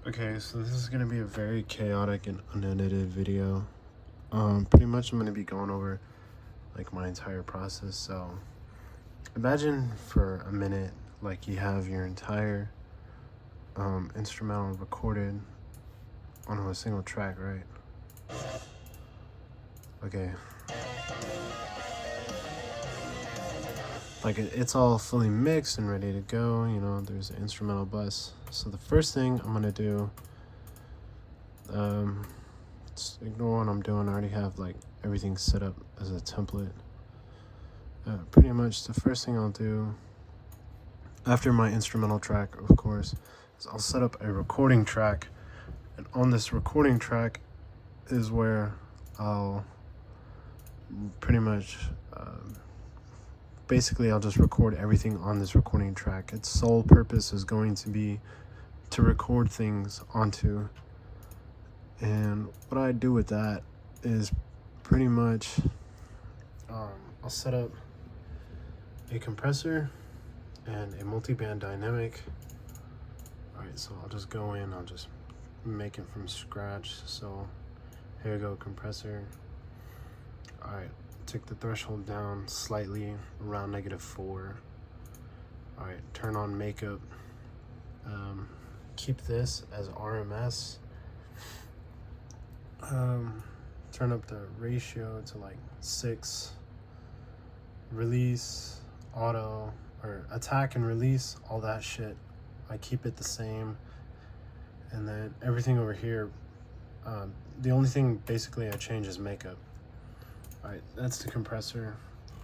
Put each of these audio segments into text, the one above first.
Okay, so this is gonna be a very chaotic and unedited video. Pretty much I'm gonna be going over like my entire process. So imagine for a minute like you have your entire instrumental recorded on a single track, right? Okay. Like it's all fully mixed and ready to go, you know, there's an instrumental bus. So the first thing I'm gonna do, just ignore what I'm doing. I already have like everything set up as a template. Pretty much the first thing I'll do after my instrumental track, of course, is I'll set up a recording track, and on this recording track is where I'll pretty much basically I'll just record everything on this recording track. Its sole purpose is going to be to record things onto, and what I do with that is pretty much I'll set up a compressor and a multi-band dynamic. Alright, so I'll just go in, I'll just make it from scratch. So here we go, compressor. Alright, take the threshold down slightly, around -4. Alright, turn on makeup. Keep this as RMS. Turn up the ratio to like 6. Release, auto, or attack and release, all that shit, I keep it the same. And then everything over here, the only thing basically I change is makeup. Alright, that's the compressor.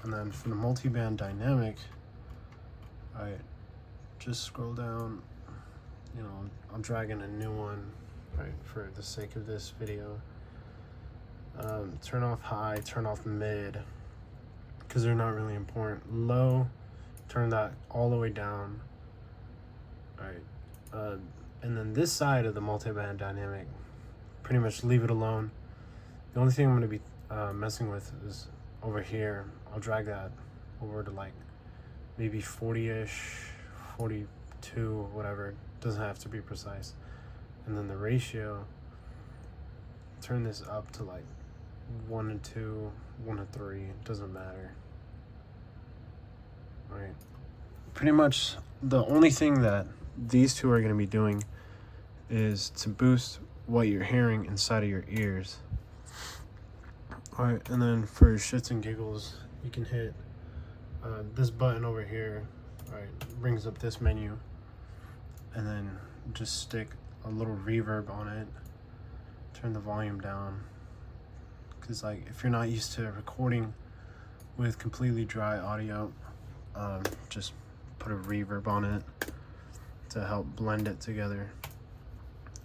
And then for the multi-band dynamic, I just scroll down, you know, I'm dragging a new one, right, for the sake of this video. Turn off high, turn off mid, because they're not really important. Low, turn that all the way down. Alright, and then this side of the multi-band dynamic, pretty much leave it alone. The only thing I'm going to be messing with is over here. I'll drag that over to like maybe 40-ish, 42, whatever. Doesn't have to be precise. And then the ratio, turn this up to like 1:2, 1:3, doesn't matter. Right. Pretty much the only thing that these two are going to be doing is to boost what you're hearing inside of your ears. Alright, and then for shits and giggles, you can hit this button over here. Alright, brings up this menu, and then just stick a little reverb on it. Turn the volume down, because like if you're not used to recording with completely dry audio, just put a reverb on it to help blend it together.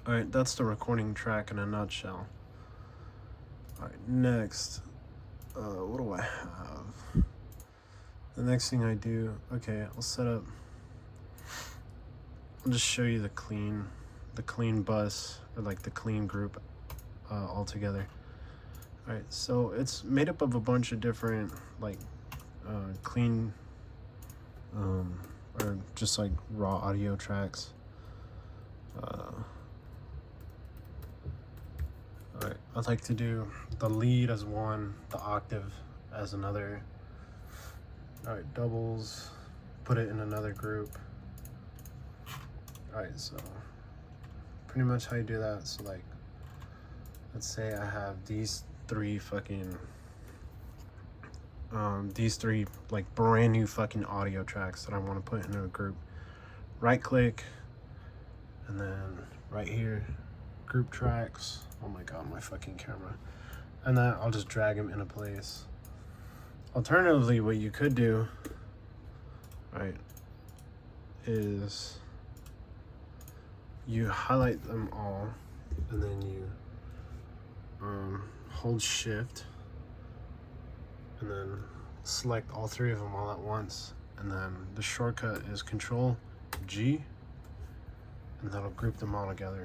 Alright, that's the recording track in a nutshell. Alright, next, what do I have? The next thing I do, okay, I'll set up, I'll just show you the clean bus, or like the clean group all together. Alright, so it's made up of a bunch of different like clean or just like raw audio tracks. Alright, I'd like to do the lead as one, the octave as another. Alright, doubles, put it in another group. Alright, so pretty much how you do that. So like, let's say I have these three like brand new fucking audio tracks that I want to put into a group. Right click, and then right here, group tracks. Oh my god, my fucking camera. And then I'll just drag them into place. Alternatively, what you could do, right, is you highlight them all, and then you hold shift, and then select all three of them all at once, and then the shortcut is Control G, and that'll group them all together.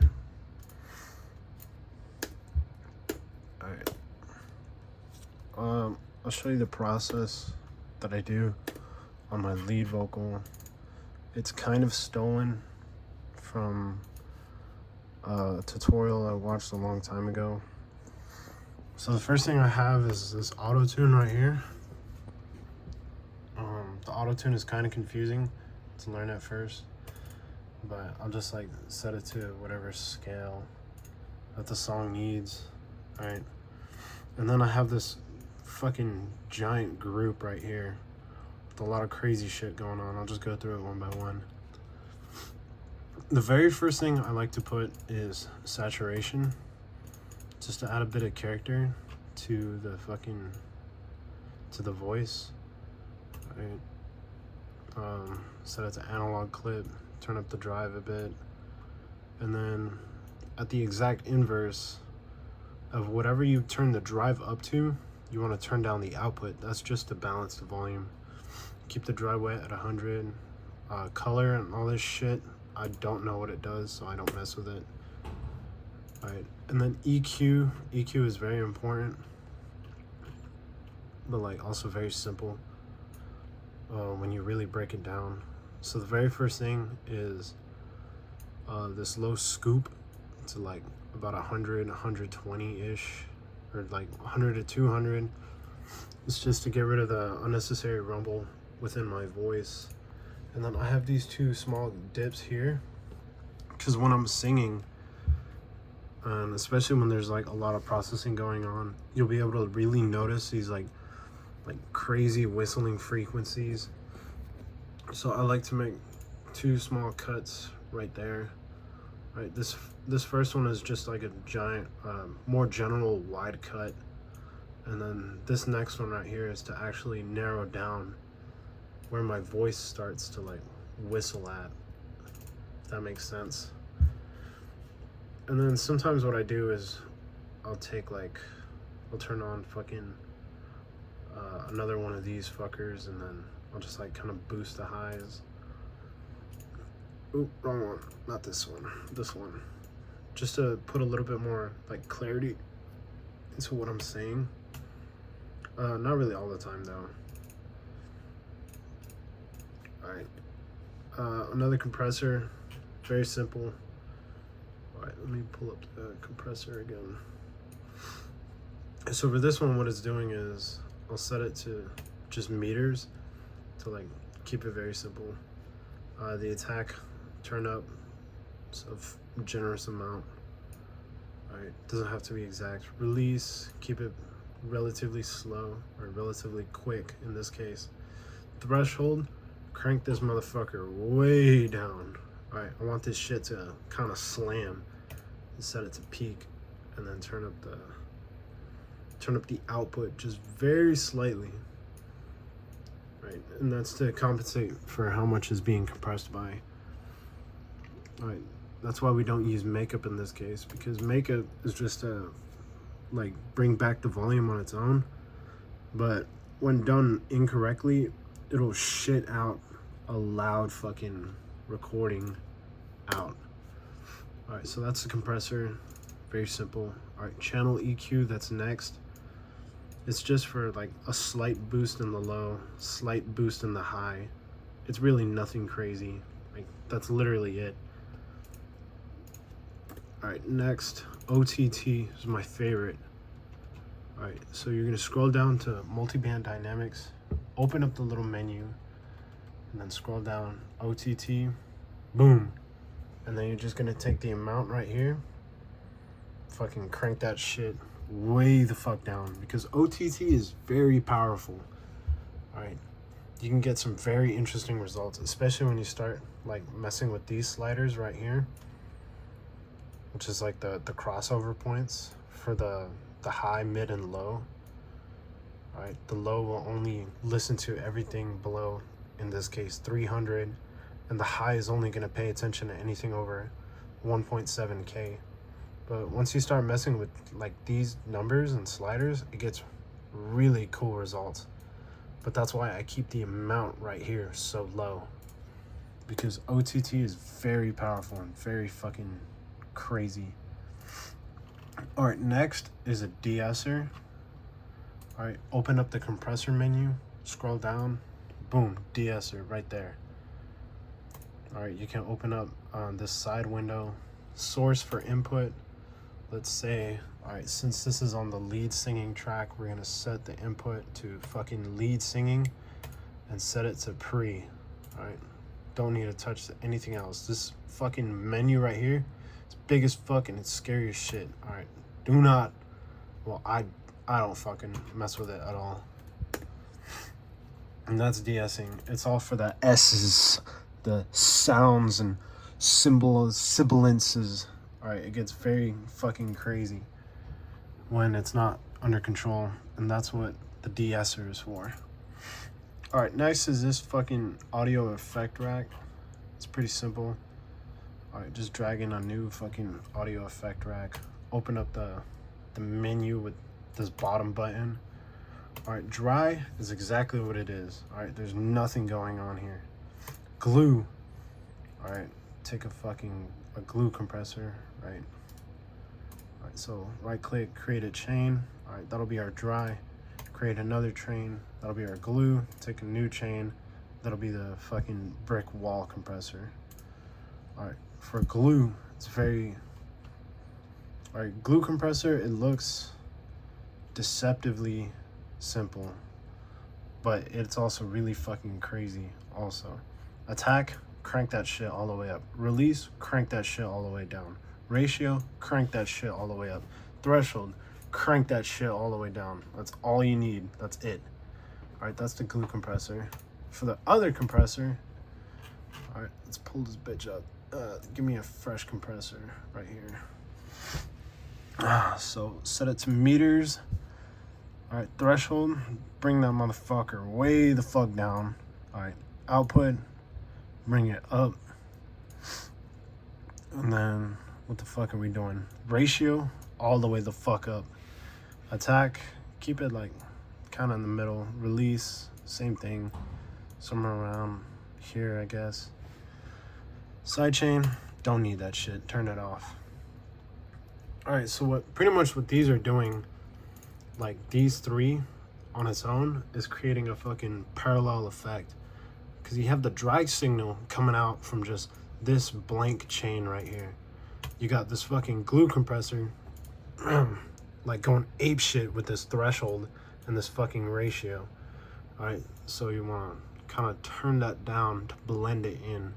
Alright, I'll show you the process that I do on my lead vocal. It's kind of stolen from tutorial I watched a long time ago. So the first thing I have is this auto tune right here. The auto tune is kind of confusing to learn at first, but I'll just like set it to whatever scale that the song needs. All right, and then I have this fucking giant group right here with a lot of crazy shit going on. I'll just go through it one by one. The very first thing I like to put is saturation, just to add a bit of character to the voice. Right. Set it to analog clip, turn up the drive a bit, and then at the exact inverse of whatever you turn the drive up to, you want to turn down the output. That's just to balance the volume. Keep the drive wet at 100. Color and all this shit, I don't know what it does, so I don't mess with it. Alright, and then EQ. EQ is very important, but like also very simple when you really break it down. So the very first thing is this low scoop to like about 100, 120-ish, or like 100 to 200. It's just to get rid of the unnecessary rumble within my voice. And then I have these two small dips here, because when I'm singing, and especially when there's like a lot of processing going on, you'll be able to really notice these like crazy whistling frequencies. So I like to make two small cuts right there. Right, this first one is just like a giant, more general wide cut, and then this next one right here is to actually narrow down where my voice starts to like whistle at, if that makes sense. And then sometimes what I do is I'll turn on fucking another one of these fuckers, and then I'll just like kind of boost the highs. Oop, wrong one, not this one, this one. Just to put a little bit more like clarity into what I'm saying. Not really all the time though. Alright, another compressor, very simple. Alright, let me pull up the compressor again. So for this one, what it's doing is I'll set it to just meters to like keep it very simple. The attack, turn up a generous amount. Alright, doesn't have to be exact. Release, keep it relatively slow, or relatively quick in this case. Threshold, crank this motherfucker way down. Alright, I want this shit to kind of slam, and set it to peak, and then turn up the output just very slightly. Right, and that's to compensate for how much is being compressed by. Alright, that's why we don't use makeup in this case, because makeup is just to like bring back the volume on its own, but when done incorrectly, it'll shit out a loud fucking recording out. Alright, so that's the compressor, very simple. Alright, channel EQ, that's next. It's just for like a slight boost in the low, slight boost in the high. It's really nothing crazy. Like, that's literally it. Alright, next, OTT is my favorite. Alright, so you're gonna scroll down to multiband dynamics, open up the little menu, and then scroll down, OTT, boom. And then you're just gonna take the amount right here, fucking crank that shit way the fuck down, because OTT is very powerful. Alright, you can get some very interesting results, especially when you start like messing with these sliders right here, which is like the crossover points for the high, mid, and low. Alright, the low will only listen to everything below, in this case 300, and the high is only going to pay attention to anything over 1.7K. But once you start messing with like these numbers and sliders, it gets really cool results. But that's why I keep the amount right here so low, because OTT is very powerful and very fucking crazy. Alright, next is a de-esser. Alright, open up the compressor menu, scroll down, boom, de-esser right there. Alright, you can open up this side window source for input. Let's say, all right, since this is on the lead singing track, we're gonna set the input to fucking lead singing and set it to pre. All right, don't need to touch anything else. This fucking menu right here, it's big as fuck and it's scary as shit. All right, do not, well, I don't fucking mess with it at all. And that's de-essing. It's all for the S's, the sounds and sibilances. All right, it gets very fucking crazy when it's not under control, and that's what the de-esser is for. All right, next is this fucking audio effect rack. It's pretty simple. All right, just drag in a new fucking audio effect rack. Open up the menu with this bottom button. All right, dry is exactly what it is. All right, there's nothing going on here. Glue. All right, take a glue compressor, right? All right, so right click, create a chain. All right, that'll be our dry. Create another chain, that'll be our glue. Take a new chain, that'll be the fucking brick wall compressor. All right, for glue, it's very, all right, glue compressor, it looks deceptively simple, but it's also really fucking crazy also. Attack, crank that shit all the way up. Release, crank that shit all the way down. Ratio, crank that shit all the way up. Threshold, crank that shit all the way down. That's all you need. That's it. All right, that's the glue compressor. For the other compressor, all right, let's pull this bitch up. Give me a fresh compressor right here. So set it to meters. All right, threshold, bring that motherfucker way the fuck down. All right, output, bring it up. And then what the fuck are we doing? Ratio, all the way the fuck up. Attack, keep it like kind of in the middle. Release, same thing, somewhere around here, I guess. Sidechain, don't need that shit, turn it off. All right, so pretty much what these are doing, like these three on its own, is creating a fucking parallel effect, because you have the dry signal coming out from just this blank chain right here. You got this fucking glue compressor like going ape shit with this threshold and this fucking ratio. All right, so you want to kind of turn that down to blend it in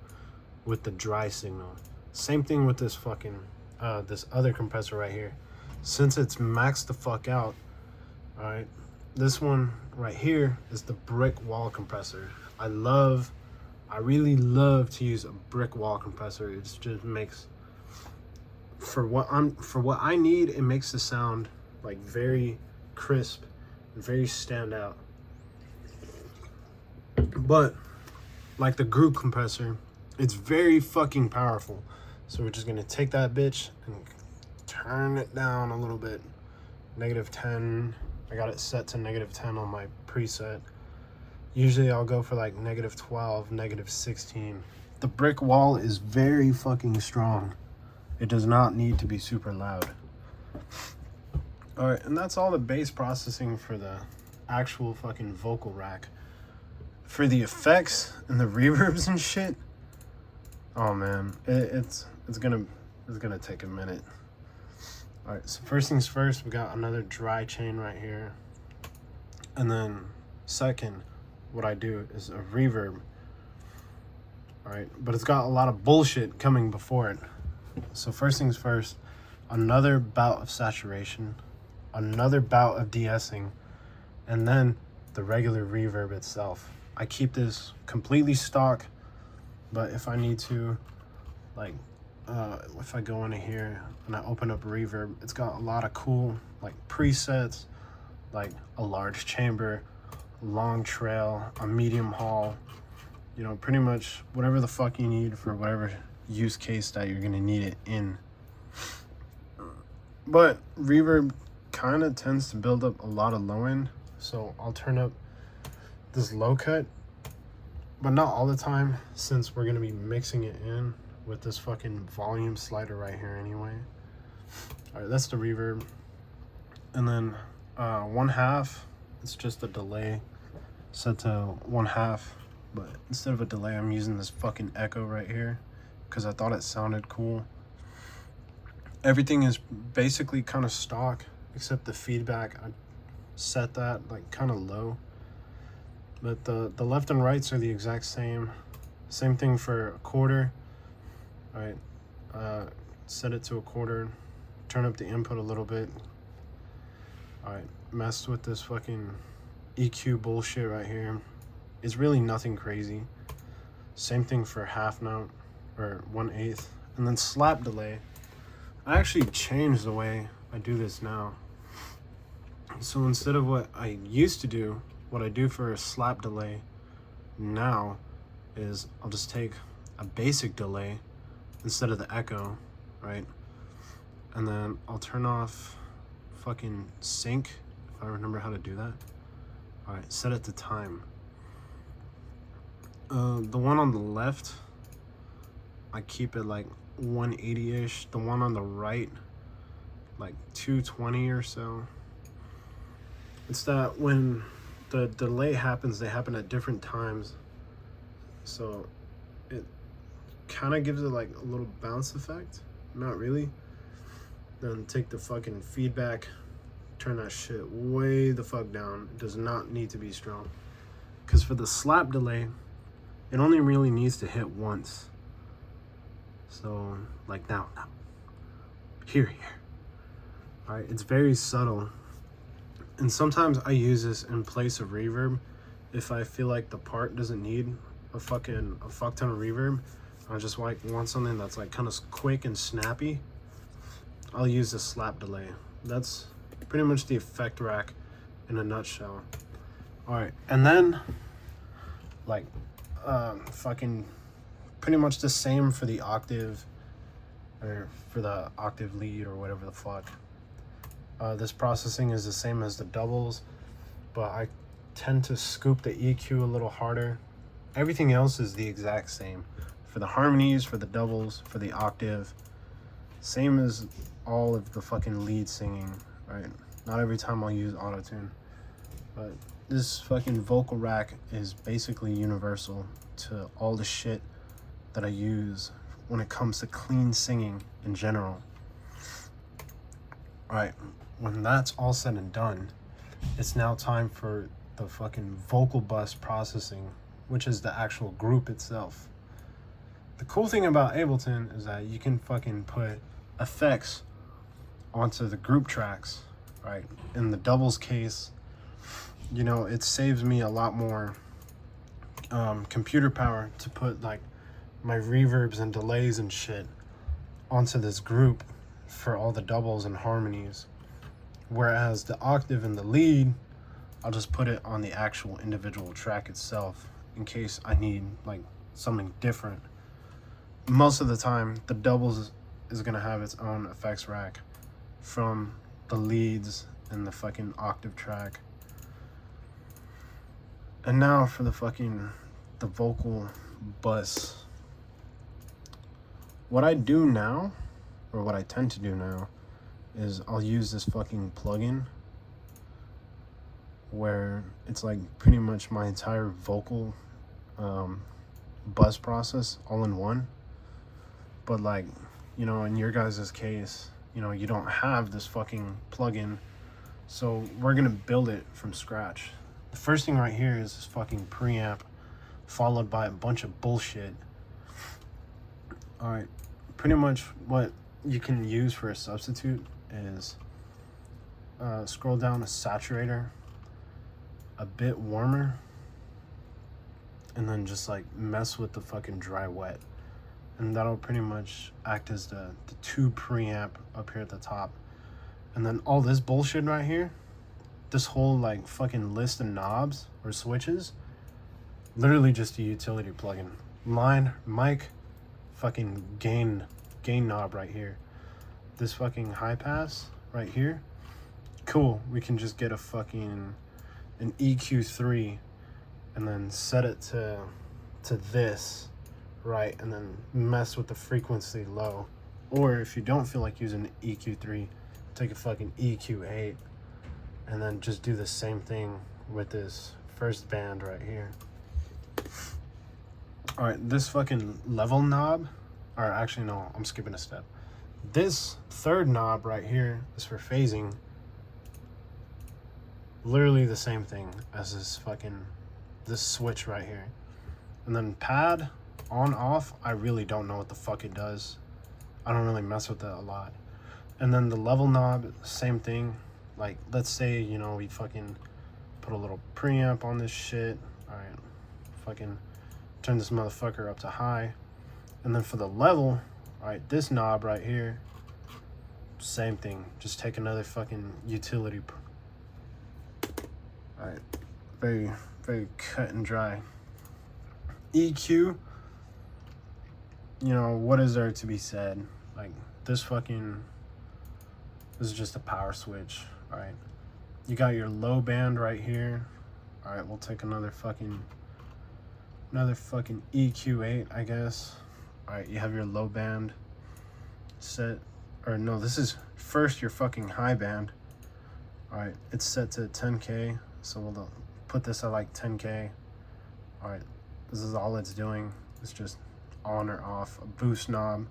with the dry signal. Same thing with this fucking this other compressor right here. Since it's maxed the fuck out, all right, this one right here is the brick wall compressor. I really love to use a brick wall compressor. It just makes, for what I need, it makes the sound like very crisp and very stand out. But like the glue compressor, it's very fucking powerful. So we're just gonna take that bitch and turn it down a little bit. -10. I got it set to -10 on my preset. Usually I'll go for like -12, -16. The brick wall is very fucking strong. It does not need to be super loud. All right, and that's all the bass processing for the actual fucking vocal rack. For the effects and the reverbs and shit, oh man, it's gonna take a minute. All right, so first things first, we got another dry chain right here, and then second, what I do is a reverb. All right, but it's got a lot of bullshit coming before it. So first things first, another bout of saturation, another bout of de-essing, and then the regular reverb itself. I keep this completely stock, but if I need to, like, if I go into here and I open up reverb, it's got a lot of cool like presets, like a large chamber, long trail, a medium haul, you know, pretty much whatever the fuck you need for whatever use case that you're gonna need it in. But reverb kind of tends to build up a lot of low end, so I'll turn up this low cut, but not all the time, since we're gonna be mixing it in with this fucking volume slider right here anyway. All right, that's the reverb. And then 1/2, it's just a delay set to 1/2, but instead of a delay, I'm using this fucking echo right here because I thought it sounded cool. Everything is basically kind of stock, except the feedback. I set that like kind of low. But the left and rights are the exact same. Same thing for a quarter. All right, set it to a quarter. Turn up the input a little bit. All right, messed with this fucking EQ bullshit right here. It's really nothing crazy. Same thing for half note or 1/8, and then slap delay. I actually changed the way I do this now. So instead of what I used to do, what I do for a slap delay now is I'll just take a basic delay instead of the echo, right? And then I'll turn off fucking sync, if I remember how to do that. All right, set it to time. The one on the left, I keep it like 180-ish. The one on the right, like 220 or so. It's that when the delay happens, they happen at different times. So it kind of gives it like a little bounce effect. Not really. Then take the fucking feedback, turn that shit way the fuck down. It does not need to be strong. Because for the slap delay, it only really needs to hit once. So like now. Here. All right, it's very subtle. And sometimes I use this in place of reverb. If I feel like the part doesn't need a fuck ton of reverb, I just like want something that's like kind of quick and snappy, I'll use the slap delay. That's pretty much the effect rack in a nutshell. All right, and then like fucking pretty much the same for the octave, or for the octave lead, or whatever the fuck. This processing is the same as the doubles, but I tend to scoop the EQ a little harder. Everything else is the exact same. For the harmonies, for the doubles, for the octave. Same as all of the fucking lead singing, right? Not every time I'll use autotune. But this fucking vocal rack is basically universal to all the shit that I use when it comes to clean singing in general. Alright, when that's all said and done, it's now time for the fucking vocal bus processing, which is the actual group itself. The cool thing about Ableton is that you can fucking put effects onto the group tracks, right? In the doubles case, you know, it saves me a lot more computer power to put like my reverbs and delays and shit onto this group for all the doubles and harmonies. Whereas the octave and the lead, I'll just put it on the actual individual track itself in case I need like something different. Most of the time, the doubles is gonna have its own effects rack from the leads and the fucking octave track. And now for the vocal bus. What I do now, or what I tend to do now, is I'll use this fucking plugin where it's like pretty much my entire vocal bus process all in one. But like, you know, in your guys' case, you know, you don't have this fucking plugin, so we're gonna build it from scratch. The first thing right here is this fucking preamp, followed by a bunch of bullshit. All right, pretty much what you can use for a substitute is scroll down to saturator, a bit warmer, and then just like mess with the fucking dry wet. And that'll pretty much act as the tube preamp up here at the top. And then all this bullshit right here, this whole like fucking list of knobs or switches, literally just a utility plugin. Line, mic, fucking gain knob right here. This fucking high pass right here, cool. We can just get a fucking an EQ3 and then set it to this, right, and then mess with the frequency low. Or if you don't feel like using EQ3, take a fucking EQ8 and then just do the same thing with this first band right here. All right, this fucking level knob, or actually no, I'm skipping a step. This third knob right here is for phasing. Literally the same thing as this switch right here. And then pad on off, I really don't know what the fuck it does. I don't really mess with it a lot. And then the level knob, same thing. Like, let's say, you know, we fucking put a little preamp on this shit. All right, fucking turn this motherfucker up to high. And then for the level, all right, this knob right here, same thing. Just take another fucking utility. All right, very, very cut and dry. EQ, you know, what is there to be said? Like, this is just a power switch. All right, you got your low band right here. All right, we'll take another fucking EQ8, I guess. All right, you have your low band set, or no, this is first your fucking high band. All right, it's set to 10K, so we'll put this at like 10K. All right, this is all it's doing. It's just on or off, a boost knob.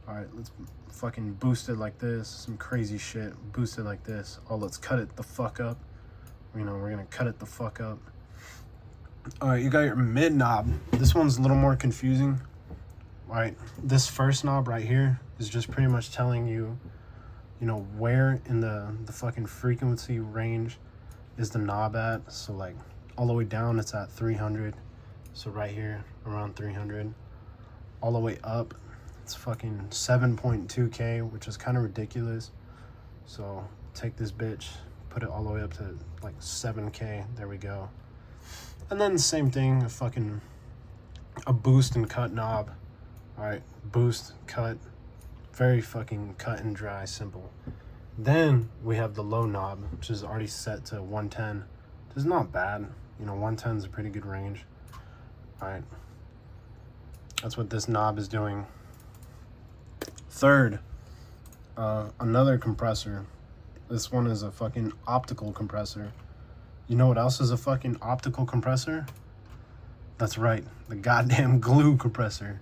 All right, let's fucking boost it like this, some crazy shit, boost it like this. Oh, let's cut it the fuck up. You know, we're gonna cut it the fuck up. All right, you got your mid knob. This one's a little more confusing. All right, this first knob right here is just pretty much telling you, you know, where in the fucking frequency range is the knob at. So like all the way down, it's at 300. So right here, around 300. All the way up, it's fucking 7.2K, which is kind of ridiculous. So take this bitch, put it all the way up to like 7K. There we go. And then the same thing, a boost and cut knob. All right, boost, cut, very fucking cut and dry, simple. Then we have the low knob, which is already set to 110. It's not bad, you know, 110 is a pretty good range. All right, that's what this knob is doing. Third, another compressor. This one is a fucking optical compressor. You know what else is a fucking optical compressor? That's right, the goddamn glue compressor.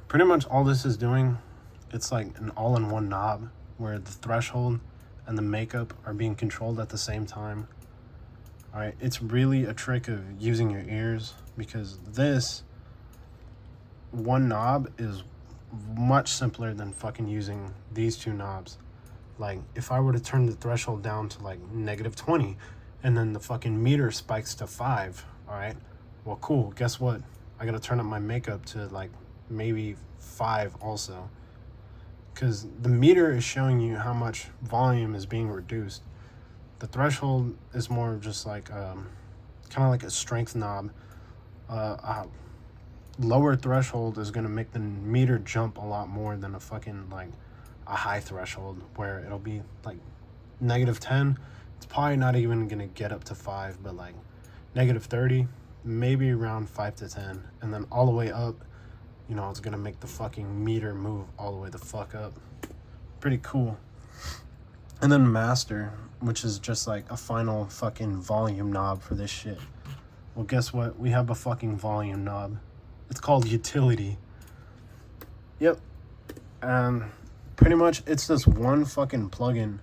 Pretty much all this is doing, it's like an all-in-one knob where the threshold and the makeup are being controlled at the same time. All right, it's really a trick of using your ears, because this one knob is much simpler than fucking using these two knobs. Like, if I were to turn the threshold down to like -20 and then the fucking meter spikes to 5, all right, well, cool, guess what? I gotta turn up my makeup to like maybe 5 also, because the meter is showing you how much volume is being reduced. The threshold is more just like kind of like a strength knob. Lower threshold is going to make the meter jump a lot more than a fucking like a high threshold, where it'll be like -10. It's probably not even going to get up to 5, but like -30, maybe around 5 to 10, and then all the way up, you know, it's going to make the fucking meter move all the way the fuck up. Pretty cool. And then master, which is just like a final fucking volume knob for this shit. Well, guess what? We have a fucking volume knob. It's called utility. Yep. And pretty much it's this one fucking plugin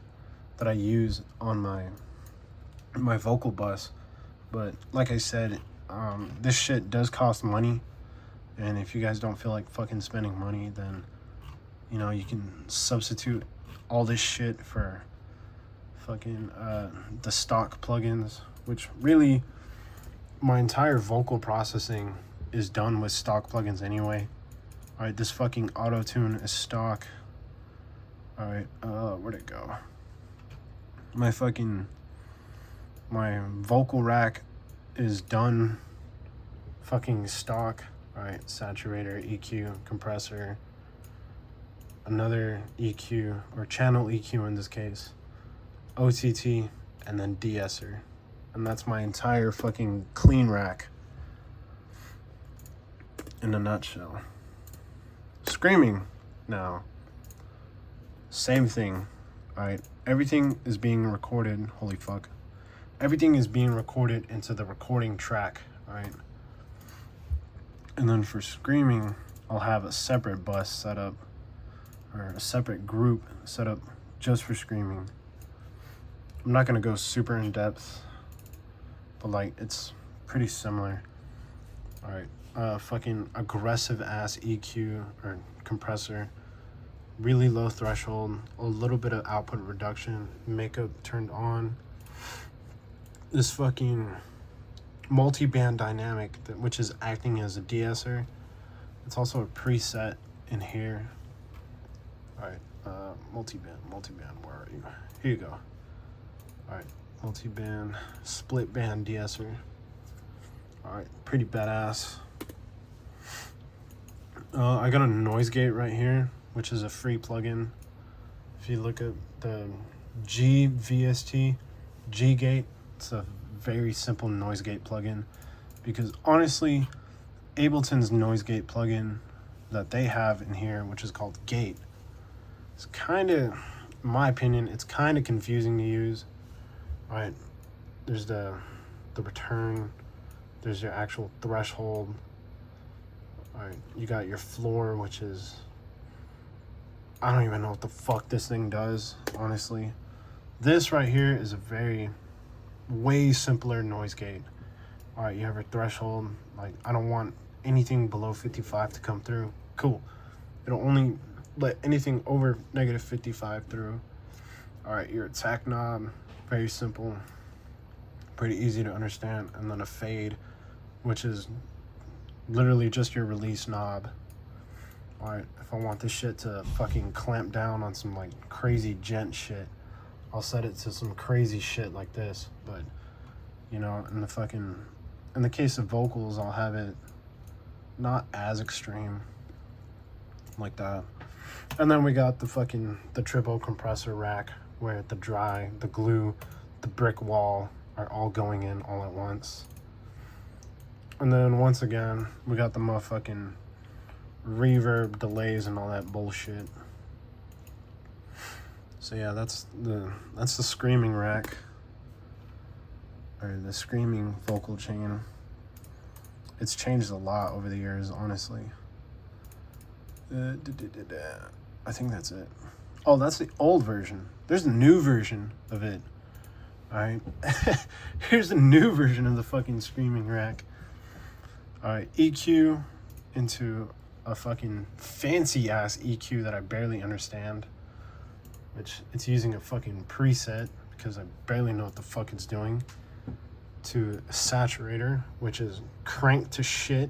that I use on my vocal bus. But like I said, this shit does cost money. And if you guys don't feel like fucking spending money, then, you know, you can substitute all this shit for fucking the stock plugins, which really my entire vocal processing is done with stock plugins anyway. All right, this fucking auto tune is stock. All right, where'd it go? My vocal rack is done fucking stock. All right, saturator, EQ, compressor, another EQ, or channel EQ in this case, OTT, and then de-esser. And that's my entire fucking clean rack in a nutshell. Screaming now, same thing. All right, everything is being recorded. Holy fuck. Everything is being recorded into the recording track, all right? And then for screaming, I'll have a separate bus set up. or a separate group set up just for screaming. I'm not gonna go super in depth, but like it's pretty similar. All right, fucking aggressive ass EQ or compressor, really low threshold, a little bit of output reduction, makeup turned on. This fucking multi-band dynamic, which is acting as a de-esser. It's also a preset in here. All right, multi-band, where are you? Here you go. All right, multi-band, split band de-esser. All right, pretty badass. I got a noise gate right here, which is a free plugin. If you look at the GVST, G gate, it's a very simple noise gate plugin, because honestly, Ableton's noise gate plugin that they have in here, which is called Gate, it's kind of, in my opinion, it's kind of confusing to use. All right, there's the return, there's your actual threshold. All right, you got your floor, which is, I don't even know what the fuck this thing does, honestly. This right here is a way simpler noise gate. All right, you have your threshold. Like, I don't want anything below 55 to come through. Cool. It'll only let anything over negative 55 through. All right, your attack knob, very simple, pretty easy to understand. And then a fade, which is literally just your release knob. All right, if I want this shit to fucking clamp down on some like crazy gent shit, I'll set it to some crazy shit like this. But you know, in the case of vocals, I'll have it not as extreme like that. And then we got the triple compressor rack, where the dry, the glue, the brick wall are all going in all at once. And then once again, we got the motherfucking reverb, delays, and all that bullshit. So yeah, that's the screaming rack, or the screaming vocal chain. It's changed a lot over the years, honestly. I think that's it. Oh, that's the old version. There's a new version of it. All right, here's a new version of the fucking screaming rack. All right, EQ into a fucking fancy ass EQ that I barely understand, which it's using a fucking preset because I barely know what the fuck it's doing, to a saturator, which is cranked to shit.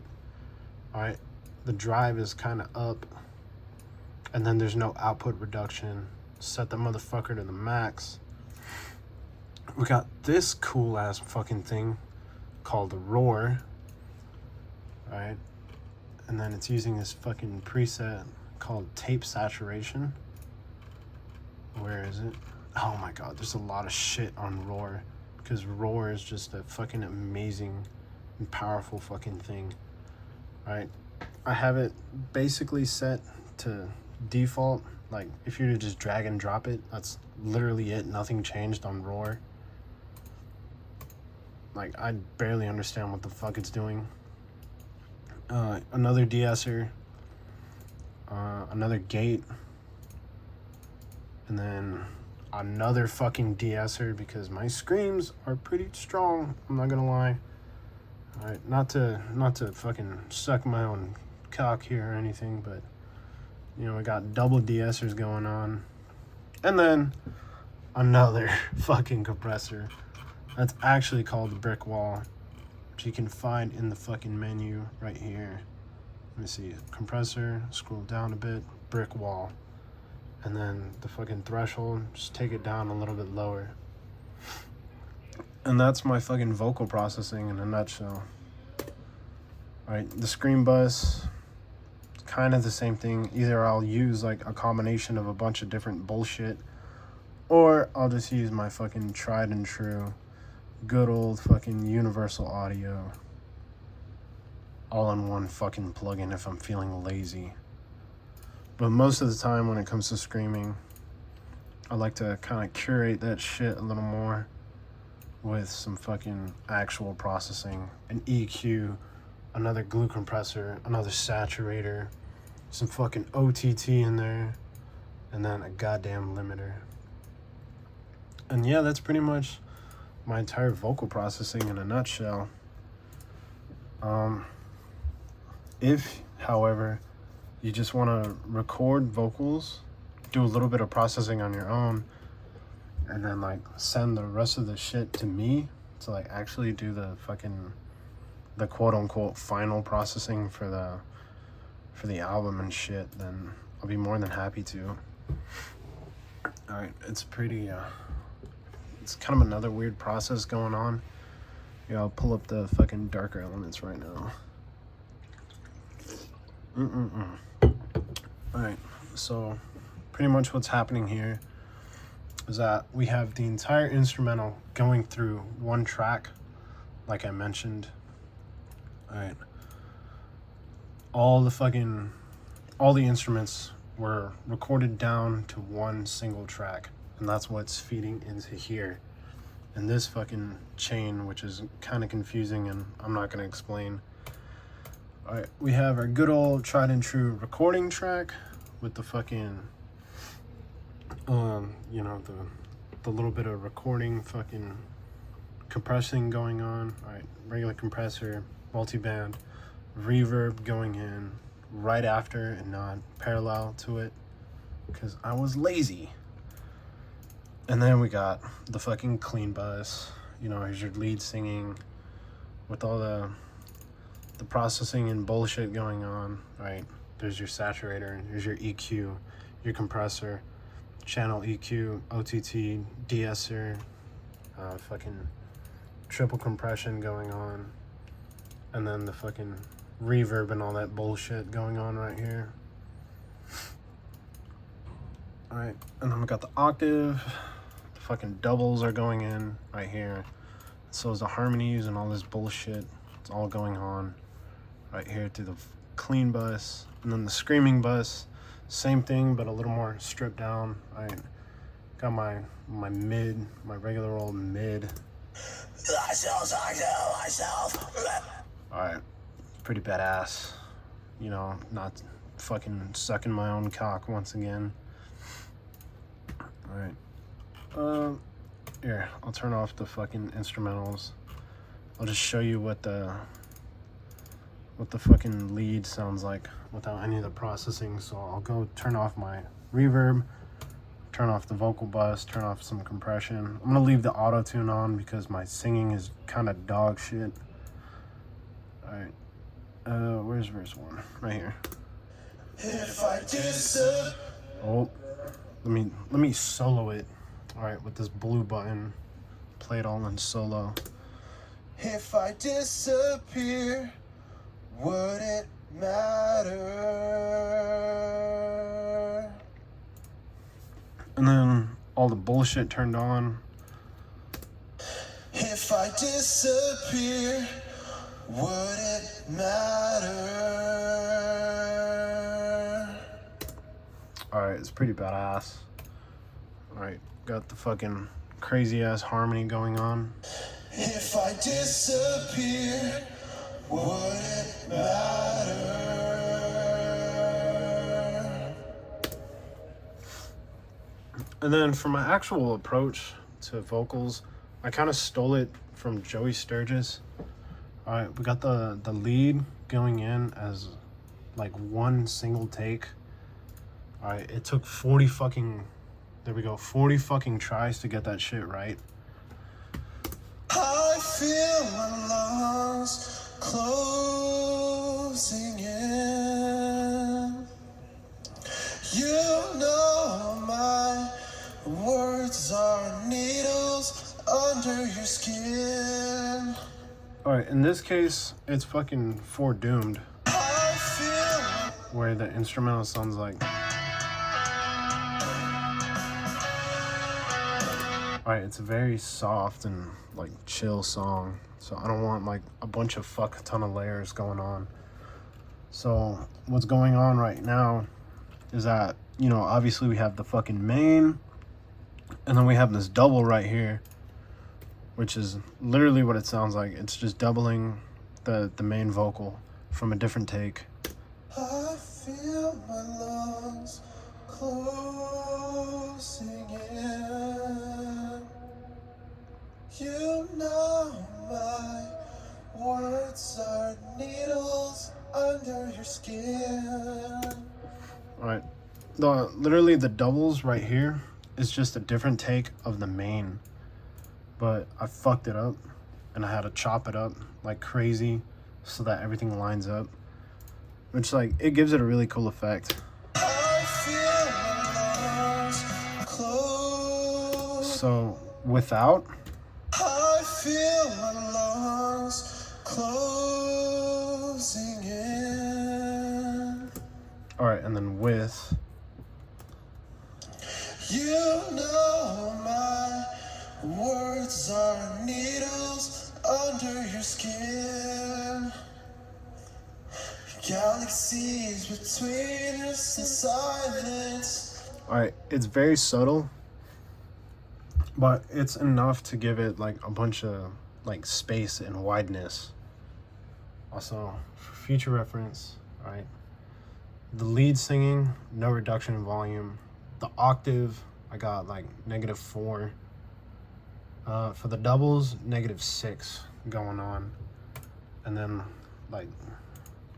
All right, the drive is kind of up, and then there's no output reduction. Set the motherfucker to the max. We got this cool ass fucking thing called the Roar. All right, and then it's using this fucking preset called tape saturation. Where is it? Oh my god, there's a lot of shit on Roar, because Roar is just a fucking amazing and powerful fucking thing. All right, I have it basically set to default. Like, if you were to just drag and drop it, that's literally it. Nothing changed on Roar. Like, I barely understand what the fuck it's doing. Another de-esser, another gate, and then another fucking de-esser, because my screams are pretty strong, I'm not gonna lie. All right, not to fucking suck my own cock here or anything, but you know, we got double de-essers going on, and then another fucking compressor that's actually called the brick wall, which you can find in the fucking menu right here. Let me see, compressor, scroll down a bit, brick wall, and then the fucking threshold, just take it down a little bit lower. And that's my fucking vocal processing in a nutshell. All right, the scream bus, kind of the same thing. Either I'll use like a combination of a bunch of different bullshit, or I'll just use my fucking tried and true good old fucking universal audio all in one fucking plugin if I'm feeling lazy. But most of the time when it comes to screaming, I like to kind of curate that shit a little more with some fucking actual processing, an EQ, another glue compressor, another saturator, some fucking OTT in there, and then a goddamn limiter. And yeah, that's pretty much my entire vocal processing in a nutshell. If, however, you just want to record vocals, do a little bit of processing on your own, and then like send the rest of the shit to me to like actually do the quote unquote final processing for the album and shit, then I'll be more than happy to. Alright, it's pretty it's kind of another weird process going on. Yeah, I'll pull up the fucking darker elements right now. Alright, so pretty much what's happening here is that we have the entire instrumental going through one track, like I mentioned. Alright. All the instruments were recorded down to one single track, and that's what's feeding into here. And this fucking chain, which is kind of confusing and I'm not going to explain. Alright, we have our good old tried and true recording track with the fucking, you know, the little bit of recording fucking compressing going on. Alright, regular compressor, multiband, reverb going in right after and not parallel to it, because I was lazy. And then we got the fucking clean bus. You know, here's your lead singing with all the processing and bullshit going on, right? There's your saturator, here's your EQ, your compressor, channel EQ, OTT, de-esser, fucking triple compression going on, and then the fucking reverb and all that bullshit going on right here. Alright, and then we got the octave, the fucking doubles are going in right here. So is the harmonies and all this bullshit. It's all going on right here through the clean bus. And then the screaming bus, same thing but a little more stripped down. I got my mid, my regular old mid. Alright, pretty badass. You know, not fucking sucking my own cock once again. Alright. Here, I'll turn off the fucking instrumentals. I'll just show you what the fucking lead sounds like without any of the processing. So I'll go turn off my reverb, turn off the vocal bus, turn off some compression. I'm gonna leave the auto tune on because my singing is kind of dog shit. Alright, where's verse 1? Right here. If I oh, let me solo it. Alright, with this blue button, play it all in solo. If I disappear, would it matter? And then all the bullshit turned on. If I disappear, would it matter? Alright, it's pretty badass. Alright, got the fucking crazy ass harmony going on. If I disappear, would it matter? And then for my actual approach to vocals, I kind of stole it from Joey Sturgis. Alright, we got the lead going in as like one single take. Alright, it took 40 fucking tries to get that shit right. I feel my lungs closing in. You know my words are needles under your skin. Alright, in this case, it's fucking foredoomed. Where the instrumental sounds like. Alright, it's a very soft and like chill song. So I don't want like a bunch of fuck ton of layers going on. So what's going on right now is that, you know, obviously we have the fucking main, and then we have this double right here, which is literally what it sounds like. It's just doubling the main vocal from a different take. I feel my lungs closing in. You know my words are needles under your skin. Alright, literally the doubles right here is just a different take of the main, but I fucked it up and I had to chop it up like crazy so that everything lines up, which like it gives it a really cool effect. So without, I feel my lungs closing in. all right, and then with, You know my words are needles under your skin. Galaxies between us in silence. all right, it's very subtle, but it's enough to give it like a bunch of like space and wideness. Also, for future reference, all right, the lead singing, no reduction in volume. The octave, I got like -4. For the doubles, -6 going on. And then like,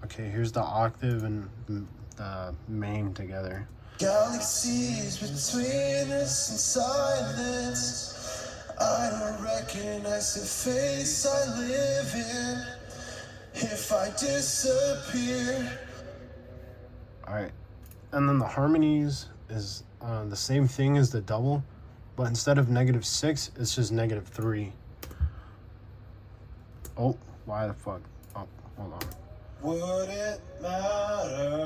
okay, here's the octave and the main together. Galaxies between us in silence. I don't recognize the face I live in. If I disappear. All right, and then the harmonies is the same thing as the double, but instead of -6, it's just -3. Oh, why the fuck? Oh, hold on. Would it matter?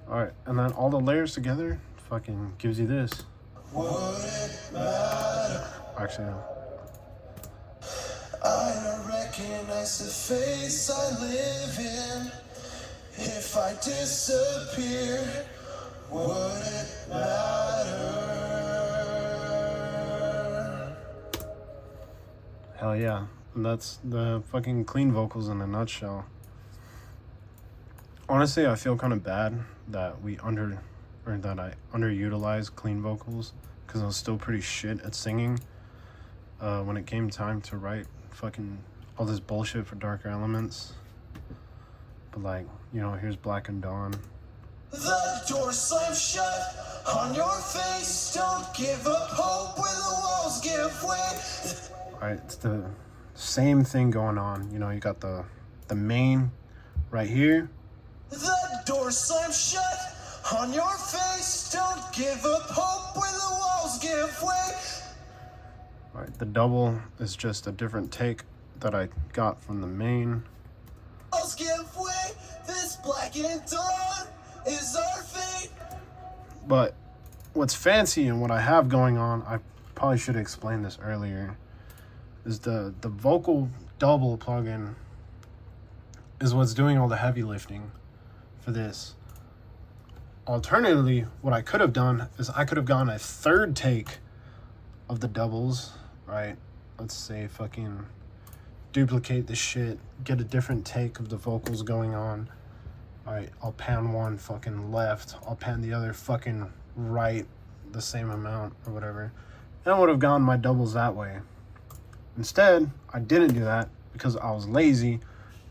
All right, and then all the layers together fucking gives you this. Would it matter? Actually, no. I don't recognize the face I live in. If I disappear, would it matter? Hell yeah. And that's the fucking clean vocals in a nutshell. Honestly, I feel kind of bad that I underutilized clean vocals because I was still pretty shit at singing when it came time to write fucking all this bullshit for Darker Elements. But like, you know, here's Black and Dawn. The door slams shut on your face. Don't give up hope when the walls give way. Alright, it's the same thing going on. You know, you got the main right here. The door slams shut on your face. Don't give up hope when the walls give way. Alright, the double is just a different take that I got from the main. Walls give way. This black and dawn is our fate. But what's fancy and what I have going on, I probably should have explained this earlier, is the vocal double plugin is what's doing all the heavy lifting for this. Alternatively, what I could have done is I could have gone a third take of the doubles, right? Let's say fucking duplicate this shit, get a different take of the vocals going on. All right, I'll pan one fucking left, I'll pan the other fucking right the same amount or whatever. And I would have gone my doubles that way. Instead, I didn't do that because I was lazy,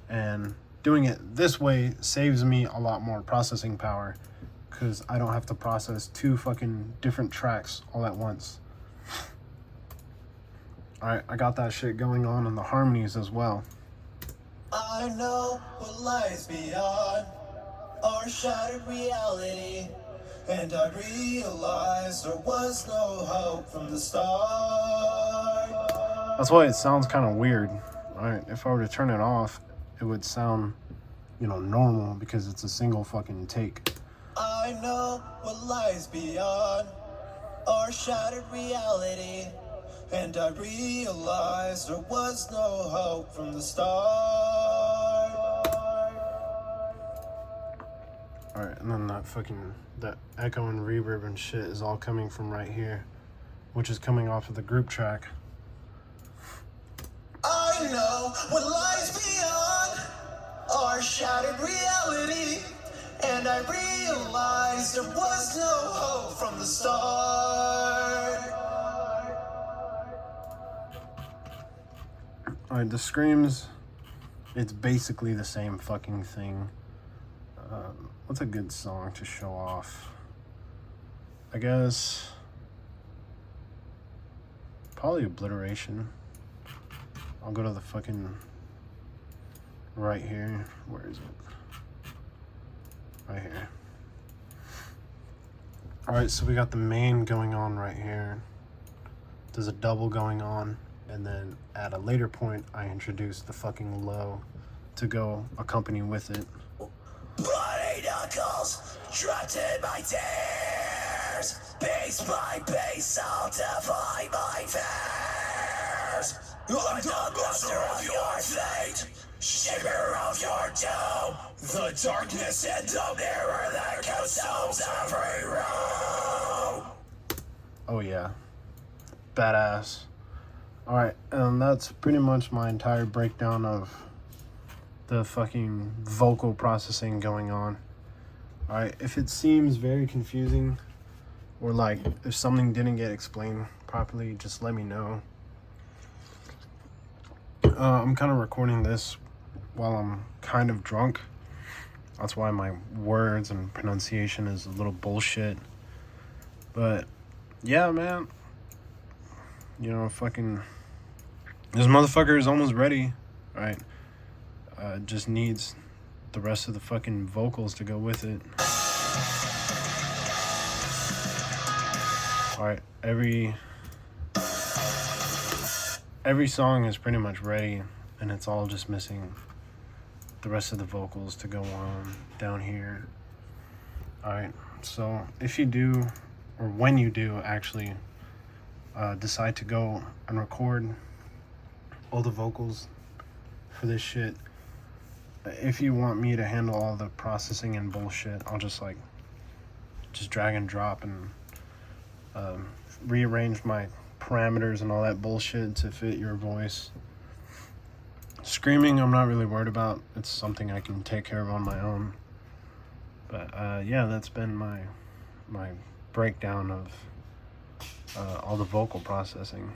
and doing it this way saves me a lot more processing power because I don't have to process 2 fucking different tracks all at once. Alright, I got that shit going on in the harmonies as well. I know what lies beyond our shattered reality, and I realized there was no hope from the start. That's why it sounds kind of weird. Alright, if I were to turn it off, it would sound, you know, normal because it's a single fucking take. I know what lies beyond our shattered reality, and I realized there was no hope from the start. Alright, and then that echo and reverb and shit is all coming from right here, which is coming off of the group track. I know what lies beyond our shattered reality, and I realized there was no hope from the start. Alright, the screams, it's basically the same fucking thing. What's a good song to show off? I guess probably Obliteration. I'll go to the fucking right here. Where is it? Right here. Alright, so we got the main going on right here. There's a double going on, and then at a later point I introduce the fucking low to go accompany with it. Bloody knuckles, trapped in my tears. Piece by piece, I'll defy my fears. I'm the master of your fate, shaper of your doom. The darkness in the mirror that consumes every room. Oh yeah, badass. Alright, that's pretty much my entire breakdown of the fucking vocal processing going on. Alright, if it seems very confusing, or like if something didn't get explained properly, just let me know. I'm kind of recording this while I'm kind of drunk. That's why my words and pronunciation is a little bullshit. But yeah, man, you know, fucking this motherfucker is almost ready. Right, just needs the rest of the fucking vocals to go with it. Alright, every song is pretty much ready, and it's all just missing the rest of the vocals to go on down here. Alright, so if you do, or when you do actually decide to go and record all the vocals for this shit, if you want me to handle all the processing and bullshit, I'll just drag and drop and rearrange my parameters and all that bullshit to fit your voice. Screaming, I'm not really worried about. It's something I can take care of on my own. But yeah, that's been my breakdown of all the vocal processing.